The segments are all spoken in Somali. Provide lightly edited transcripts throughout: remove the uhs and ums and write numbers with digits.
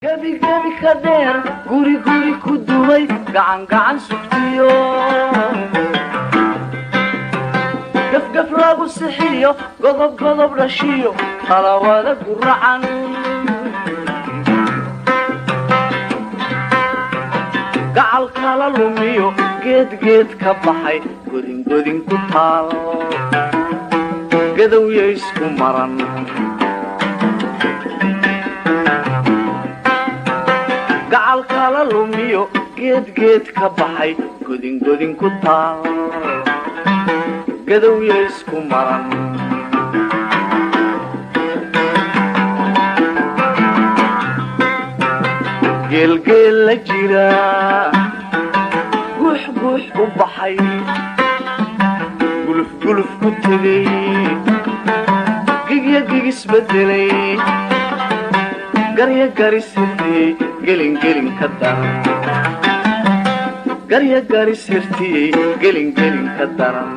Gabi kadeer guri ku duway gacan sugtiyo gaf lagu sixiyo godob dhashiyo talawada guracan gacal kala lumiyo geed ka baxay godin ku taal gadowya isku maran gacal kala lumiyo geed ka baxay godin ku taal gadowya isku maran geel la jira guux u baxay guluf ku tegay gigisbedelay garyagarisirtiyey gelin ka daran garyagarisirtiyey gelin ka daran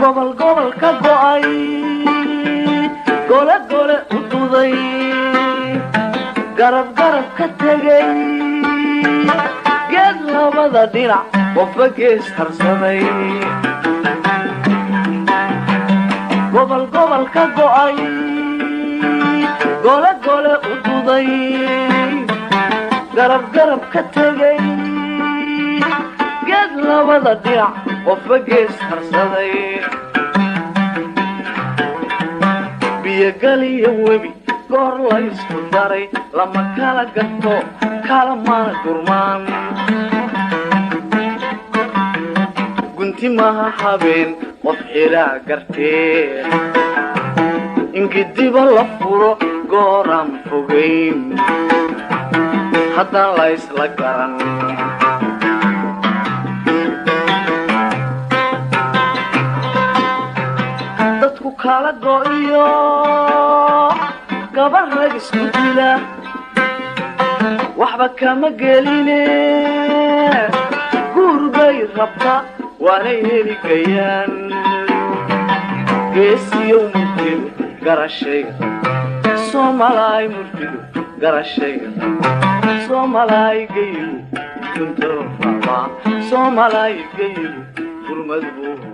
gobol ka go'ay gole u duday garab ka tegay geed labada dhinac qofba gees harsaday gobol ka go'ay gole u duday garab ka tegay geed labada dhinac qofba gees harsaday biyogaliyo webi goor la isku daray lama kala gato kala mana gurmaan gunti maha habeen qof xilaa garteed ingidiba la furo gooran fogayn haddaan la isla garan dadku kala go'iyo gabar rag isku dila waxba kama geline guur bay rabta waanay heligayaan geesiyow murtidu garashayga soomalaay murtidu garashayga soomalaay gayigu duntaro rabaa soomalaay gayigu gurmad buu